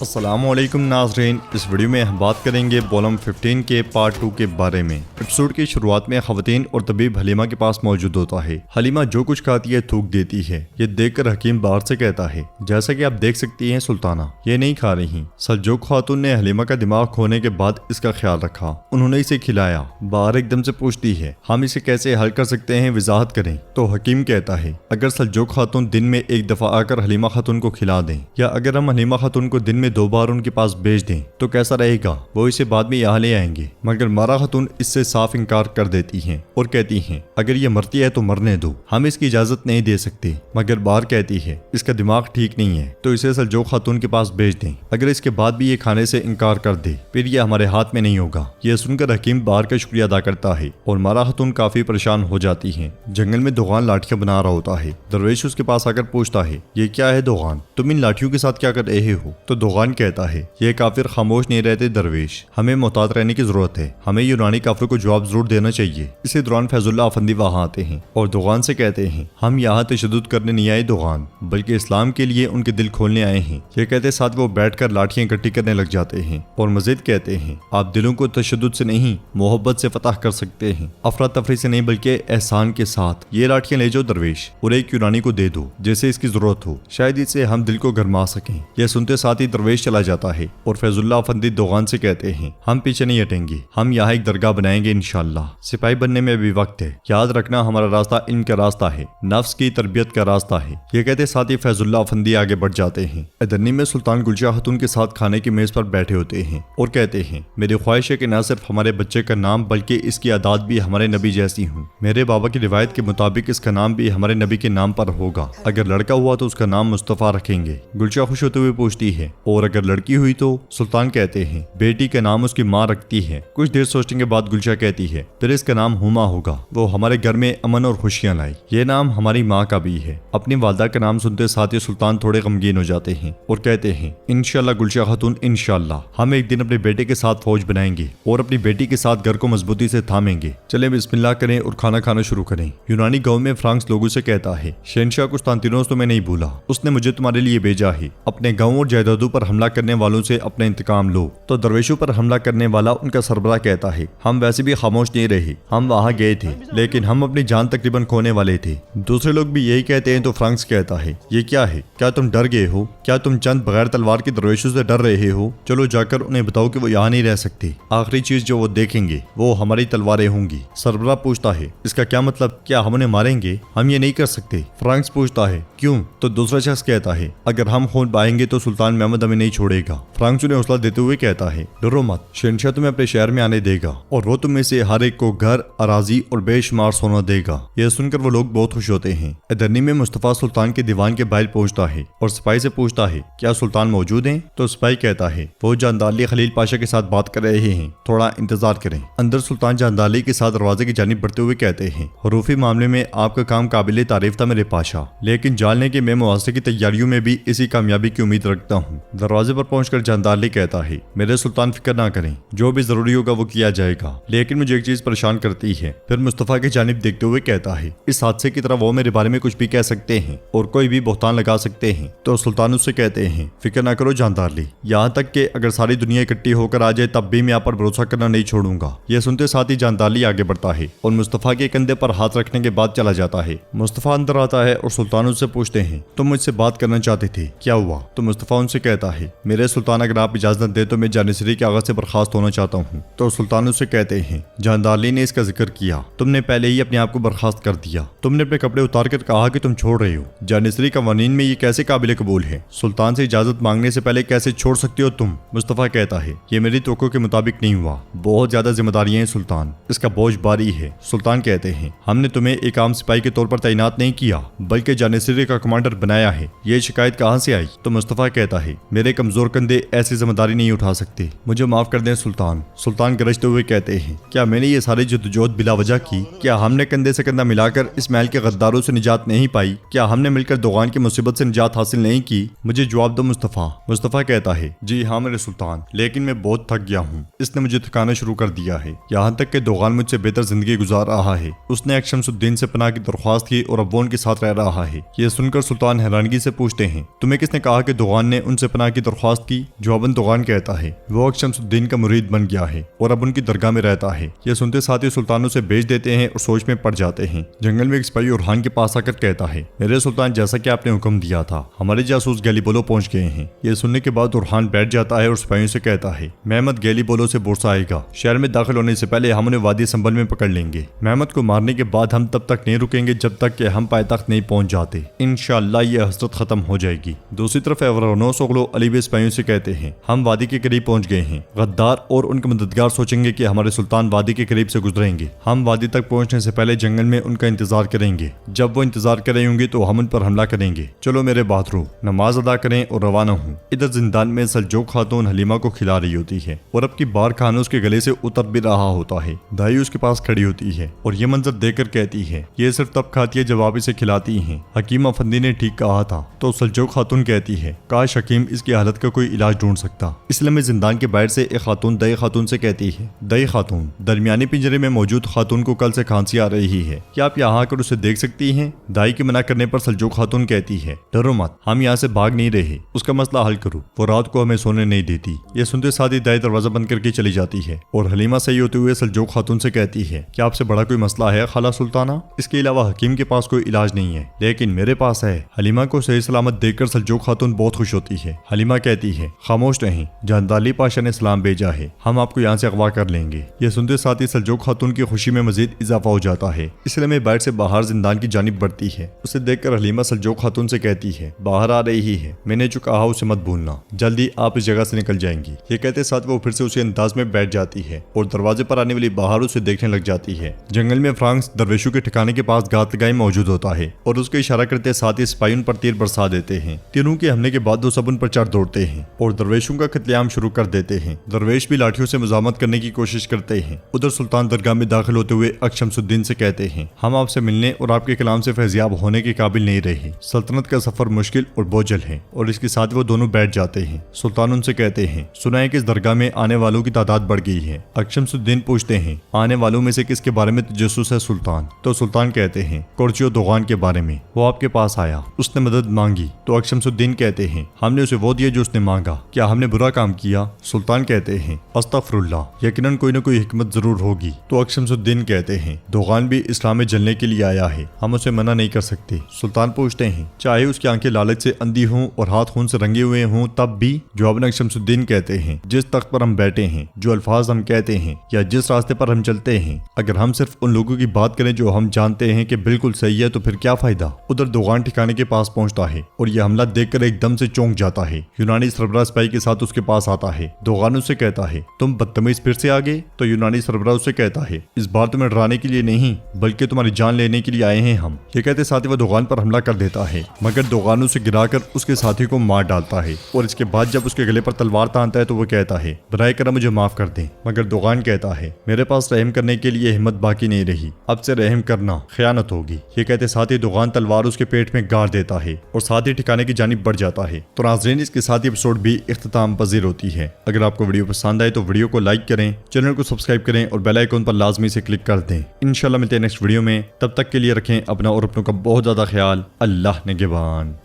अस्सलामुअलैकुम नाज़रीन, इस वीडियो में हम बात करेंगे वॉल्यूम 15 के पार्ट 2 के बारे में। एपिसोड की शुरुआत में ख़वातीन और तबीब हलीमा के पास मौजूद होता है। हलीमा जो कुछ खाती है थूक देती है। ये देखकर हकीम बाहर से कहता है, जैसा कि आप देख सकती हैं सुल्ताना, ये नहीं खा रही। सल्जूक खातून ने हलीमा का दिमाग खोने के बाद इसका ख्याल रखा। उन्होंने इसे खिलाया। बाहर एकदम से पूछती है, हम इसे कैसे हल कर सकते हैं, वजाहत करें। तो हकीम कहता है, अगर सल्जूक खातून दिन में एक दफा आकर हलीमा खातून को खिला दें, या अगर हम हलीमा खातून को दिन में 2 बार उनके पास भेज दें तो कैसा रहेगा। वो इसे बाद में यहाँ ले आएंगे। मगर मारा खातून इससे साफ इनकार कर देती हैं और कहती हैं, अगर ये मरती है तो मरने दो, हम इसकी इजाजत नहीं दे सकते। मगर बाहर कहती है, इसका दिमाग ठीक नहीं है तो इसे सल्जूक खातून के पास भेज दें। अगर इसके बाद भी ये खाने से इनकार कर दे फिर ये हमारे हाथ में नहीं होगा। यह सुनकर हकीम बाहर का शुक्रिया अदा करता है और मारा खातून काफी परेशान हो जाती है। जंगल में दोगान लाठियां बना रहा होता है। दरवेश उसके पास आकर पूछता है, ये क्या है दोगान, तुम इन लाठियों के साथ क्या कर रहे हो। तो दोगान कहता है, ये काफिर खामोश नहीं रहते दरवेश, हमें मोहतात रहने की जरूरत है। हमें यूनानी काफिर को जवाब जरूर देना चाहिए। इसी दौरान फैजुल्लाह अफंदी वहां आते हैं और दोगान से कहते हैं, हम यहाँ तशद्दुद करने नहीं आए दोगान, बल्कि इस्लाम के लिए उनके दिल खोलने आए हैं। ये कहते साथ वो बैठकर लाठियां इकट्ठी करने लग जाते हैं और मजीद कहते हैं, आप दिलों को तशद्दुद से नहीं मोहब्बत से फतह कर सकते हैं, अफरा तफरी से नहीं बल्कि एहसान के साथ। ये लाठियां ले जाओ दरवेश और एक यूनानी को दे दो जैसे इसकी जरूरत हो, शायद इससे हम दिल को गरमा सकें। यह सुनते साथ ही दरवेश चला जाता है और फैजुल्लाह अफंदी दोगान से कहते हैं, हम पीछे नहीं हटेंगे, हम यहाँ एक दरगाह बनाएंगे इंशाअल्लाह। सिपाही बनने में भी वक्त है, याद रखना हमारा रास्ता इल्म का रास्ता है, नफ्स की तरबियत का रास्ता है। ये कहते साथ ही फैजुल्लाह अफंदी आगे बढ़ जाते हैं। अदरनी में सुल्तान गुलशा खातून के साथ खाने की मेज पर बैठे होते हैं और कहते हैं, मेरी ख्वाहिश है कि न सिर्फ हमारे बच्चे का नाम बल्कि इसकी आदात भी हमारे नबी जैसी हूँ। मेरे बाबा की रिवायत के मुताबिक इसका नाम भी हमारे नबी के नाम पर होगा। अगर लड़का हुआ तो उसका नाम मुस्तफ़ा रखेंगे। गुलशा खुश होते हुए पूछती है, और अगर लड़की हुई तो। सुल्तान कहते हैं, बेटी का नाम उसकी माँ रखती है। कुछ देर सोचने के बाद गुलशा कहती है, फिर इसका नाम हुमा होगा, वो हमारे घर में अमन और खुशियां लाई। ये नाम हमारी माँ का भी है। अपनी वालदा का नाम सुनते साथ ही सुल्तान थोड़े गमगीन हो जाते हैं और कहते हैं, इंशाल्लाह गुलशा खातून, इंशाल्लाह हम एक दिन अपने बेटे के साथ फौज बनाएंगे और अपनी बेटी के साथ घर को मजबूती से थामेंगे। चले बिस्मिल्लाह करें और खाना खाना शुरू करें। यूनानी गाँव में फ्रांस लोगों से कहता है, शहंशाह कुस्तांतिनोस तो मैं नहीं भूला, उसने मुझे तुम्हारे लिए भेजा है। अपने गाँव और जायदादों पर हमला करने वालों से अपना इंतकाम लो। तो दरवेशों पर हमला करने वाला उनका सरबराह कहता है, हम वैसे भी खामोश नहीं रहे, हम वहां गए थे लेकिन हम अपनी जान तकरीबन खोने वाले थे। दूसरे लोग भी यही कहते हैं। तो फ्रांक्स कहता है, ये क्या है, क्या तुम डर गए हो, क्या तुम चंद बगैर तलवार के दरवेशों से डर रहे हो। चलो जाकर उन्हें बताओ कि वो यहाँ नहीं रह सकते। आखिरी चीज जो वो देखेंगे वो हमारी तलवारें होंगी। सरबराह पूछता है, इसका क्या मतलब, क्या हम उन्हें मारेंगे। हम ये नहीं कर सकते। फ्रांक्स पूछता है, क्यों। तो दूसरा शख्स कहता है, अगर हम खून बहाएंगे तो सुल्तान महमद हमें नहीं छोड़ेगा। फ्रांक्स उन्हें हौसला देते हुए कहता है, डरो मत, शहंशाह तुम्हें अपने शहर में आने देगा और वो तुम्हें से हर एक को घर, अराजी और बेशुमार सोना देगा। यह सुनकर वो लोग बहुत खुश होते हैं। अदरनी में मुस्तफा सुल्तान के दीवान के बाहर पहुंचता है और सिपाही से पूछता है, क्या सुल्तान मौजूद हैं। तो सिपाही कहता है, वो जानदाली खलील पाशा के साथ बात कर रहे हैं, थोड़ा इंतजार करें। अंदर सुल्तान जानदाली के साथ दरवाजे की जानिब बढ़ते हुए कहते हैं, हरूफी मामले में आपका काम काबिल तारीफ था मेरे पाशा, लेकिन जानने के मैं मुआवजे की तैयारियों में भी इसी कामयाबी की उम्मीद रखता हूँ। दरवाजे पर पहुंचकर जानदाली कहता है, मेरे सुल्तान फिक्र ना करें, जो भी जरूरी होगा वो किया जाएगा, लेकिन मुझे एक चीज परेशान करती है। फिर मुस्तफा की जानिब देखते हुए कहता है, इस हादसे की तरह वो मेरे बारे में कुछ भी कह सकते हैं और कोई भी बहतान लगा सकते हैं। तो सुल्तान उससे कहते हैं, फिक्र ना करो जानदारली, यहाँ तक कि अगर सारी दुनिया इकट्ठी होकर आ जाए तब भी मैं आप पर भरोसा करना नहीं छोड़ूंगा। यह सुनते साथ ही जानदारली आगे बढ़ता है और मुस्तफा के कंधे पर हाथ रखने के बाद चला जाता है। मुस्तफा अंदर आता है और सुल्तान उससे पूछते हैं, तुम मुझसे बात करना चाहते थे, क्या हुआ। तो मुस्तफा उनसे कहता है, मेरे सुल्तान अगर आप इजाजत दे तो मैं जानिसरी के आगा से बर्खास्त होना चाहता हूँ। तो सुल्तान उससे कहते हैं, जानदारली ने इसका जिक्र किया, तुमने पहले ही अपने आप को बर्खास्त कर दिया, तुमने अपने कपड़े उतार कर कहा कि तुम छोड़ रहे हो। जानिसरी कवानीन में ये कैसे काबिल कबूल है। सुल्तान से इजाजत मांगने से पहले कैसे छोड़ सकते हो तुम। मुस्तफा कहता है, ये मेरी तवक्को के मुताबिक नहीं हुआ, बहुत ज्यादा जिम्मेदारियां हैं सुल्तान, इसका बोझ भारी है। सुल्तान कहते हैं, हमने तुम्हें एक आम सिपाही के तौर पर तैनात नहीं किया बल्कि जानिसरी का कमांडर बनाया है, ये शिकायत कहाँ से आई। तो मुस्तफा कहता है, मेरे कमजोर कंधे ऐसी जिम्मेदारी नहीं उठा सकते, मुझे माफ कर दें सुल्तान। सुल्तान गरजते हुए कहते हैं, क्या मैंने ये सारी जद्दोजहद बिला वजह की। क्या हमने कंधे से कंधा मिलाकर इस महल के गद्दारों से निजात नहीं पाई। क्या हमने मिलकर दोगान की मुसीबत से निजात हासिल नहीं की। मुझे जवाब दो मुस्तफा। मुस्तफा कहता है, जी हाँ मेरे सुल्तान, लेकिन मैं बहुत थक गया हूँ, इसने मुझे थकाना शुरू कर दिया है, यहाँ तक कि दोगान मुझसे बेहतर जिंदगी गुजार रहा है। उसने एक शमसुद्दीन से पनाह की दरख्वास्त की और अब वो उनके साथ रह रहा है। ये सुनकर सुल्तान हैरानगी से पूछते हैं, तुम्हें किसने कहा कि दोगान ने उनसे पनाह पनाह की दरख्वास्त की। जवाबन दुगान कहता है वो अकशमसुद्दीन का मुरीद बन गया है और अब उनकी दरगाह में रहता है। यह सुनते साथ ही सुल्तान उसे बेच देते हैं और सोच में पड़ जाते हैं। जंगल में एक सिपाही उरहान के पास आकर कहता है मेरे सुल्तान, जैसा कि आपने हुक्म दिया था हमारे जासूस गैलीबोलो पहुंच गए हैं। यह सुनने के बाद उरहान बैठ जाता है और सिपाहियों से कहता है महमद गैलीबोलो से बोर्सा आएगा। शहर में दाखिल होने से पहले हम उन्हें वादी संबल में पकड़ लेंगे। महमद को मारने के बाद हम तब तक नहीं रुकेंगे जब तक कि हम पायतख्त नहीं पहुंच जाते। इंशाअल्लाह ये हसरत खत्म हो जाएगी। दूसरी तरफ एवरानोस ओगलो अली भी सिपाहियों से कहते हैं हम वादी के करीब पहुंच गए हैं। गद्दार और उनके मददगार सोचेंगे कि हमारे सुल्तान वादी के करीब से गुजरेंगे। हम वादी तक पहुंचने से पहले जंगल में उनका इंतजार करेंगे। जब वो इंतजार कर रहे होंगे तो हम उन पर हमला करेंगे। चलो मेरे बहादुरों, नमाज अदा करें और रवाना हूँ। इधर जिंदान में सल्जोक खातून हलीमा को खिला रही होती है और अब की बार खाना उसके गले से उतर भी रहा होता है। दाई उसके पास खड़ी होती है और ये मंजर देखकर कहती है ये सिर्फ तब खाती है जब आप इसे खिलाती हैं। हकीम अफंदी ने ठीक कहा था। तो सल्जोक खातून कहती है काश हकीम इसकी हालत का कोई इलाज ढूंढ सकता। इसलिए मैं जिंदान के बाहर से एक खातून दई खातून से कहती है दई खातून, दरमियानी पिंजरे में मौजूद खातून को कल से खांसी आ रही है, क्या आप यहाँ आकर उसे देख सकती हैं? दाई के मना करने पर सल्जोक खातून कहती है डरो मत, हम यहाँ से भाग नहीं रहे, उसका मसला हल करो। वो रात को हमें सोने नहीं देती। ये सुनते साथ ही दाई दरवाजा बंद करके चली जाती है और हलीमा सही होते हुए सल्जोक खातून से कहती है क्या आपसे बड़ा कोई मसला है खाला सुल्ताना? इसके अलावा हकीम के पास कोई इलाज नहीं है, लेकिन मेरे पास है। हलीमा को सही सलामत देखकर सल्जोक खातून बहुत खुश होती है। हलीमा कहती है खामोश रहें, जहांदाली पाशा ने सलाम भेजा है, हम आपको यहाँ से अगवा कर लेंगे। यह सुनते साथ ही सल्जोक खातून की खुशी में मजीद इजाफा हो जाता है। इसलिए मैं बैठ से बाहर जिंदान की जानिब बढ़ती है। उसे देखकर हलीमा सल्जोक खातून से कहती है बाहर आ रही है, मैंने जो कहा उसे मत भूलना, जल्दी आप इस जगह से निकल जाएंगी। ये कहते साथ वो फिर से उसी अंदाज में बैठ जाती है और दरवाजे पर आने वाली बाहर उसे देखने लग जाती है। जंगल में फ्रांस दरवेशों के ठिकाने के पास गात लगाई मौजूद होता है और उसके इशारा करते साथ ही सिपाही उन पर तीर बरसा देते हैं। तीरों के हमले के बाद वो सब उन पर चढ़ दौड़ते हैं और दरवेशों का कत्लेआम शुरू कर देते हैं। दरवेश भी लाठियों से मुजामत करने की कोशिश करते हैं। उधर सुल्तान दरगाह में दाखिल होते हुए अकशमसुद्दीन से कहते हैं हम आपसे मिलने और आपके कलाम से फैजियाब होने के काबिल नहीं रहे। सल्तनत का सफर मुश्किल और बोझल है। और इसके साथ वो दोनों बैठ जाते हैं। सुल्तान उनसे कहते हैं सुना है कि इस दरगाह में आने वालों की तादाद बढ़ गई है। अकशमसुद्दीन पूछते हैं आने वालों में से किसके बारे में तजस्सुस है सुल्तान? तो सुल्तान कहते हैं कुर्चियो दोगान के बारे में, वो आपके पास आया, उसने मदद मांगी। तो अकशमसुद्दीन कहते हैं हमने उसे वो दिया जो उसने मांगा, क्या हमने बुरा काम किया? सुल्तान कहते हैं अस्तगफिरुल्लाह, यकीनन कोई न कोई हिकमत जरूर होगी। तो अकशमसुद्दीन कहते हैं दोगान भी इस्लाम में जलने के लिए आया है, हम उसे मना नहीं कर सकते। सुल्तान पूछते हैं चाहे उसकी आंखें लालच से अंधी हों और हाथ खून से रंगे हुए हों तब भी? जवाब अकशमसुद्दीन कहते हैं जिस तख्त पर हम बैठे हैं, जो अल्फाज हम कहते हैं या जिस रास्ते पर हम चलते हैं, अगर हम सिर्फ उन लोगों की बात करें जो हम जानते हैं कि बिल्कुल सही है तो फिर क्या फायदा? उधर दोगान ठिकाने के पास पहुंचता है और यह हमला देखकर एकदम से चौंक जाता है। यूनानी सरबराह सिपाही के साथ उसके पास आता है। दोगान उससे कहता है तुम बदतमीज फिर से आ गए? तो यूनानी सरबराह उससे कहता है इस बार तुम्हें डराने के लिए नहीं बल्कि तुम्हारी जान लेने के लिए आए हैं हम। ये कहते साथ ही वह दोगान पर हमला कर देता है, मगर दोगान उसे गिराकर उसके साथी को मार डालता है और इसके बाद जब उसके गले पर तलवार तानता है तो वो कहता है बराए करम मुझे माफ कर दें। मगर दोगान कहता है मेरे पास रहम करने के लिए हिम्मत बाकी नहीं रही, अब से रहम करना खयानत होगी। ये कहते साथ ही दोगान तलवार उसके पेट में गाड़ देता है और साथ ही ठिकाने की जानिब बढ़ जाता है। तो नाज़रीन इसके साथ ही एपिसोड भी इख्तिताम पजीर होती है। अगर आपको वीडियो पसंद आए तो वीडियो को लाइक करें, चैनल को सब्सक्राइब करें और बेल आइकन पर लाजमी से क्लिक कर दें। इंशाल्लाह मिलते हैं नेक्स्ट वीडियो में, तब तक के लिए रखें अपना और अपनों का बहुत ज्यादा ख्याल। अल्लाह निगहबान।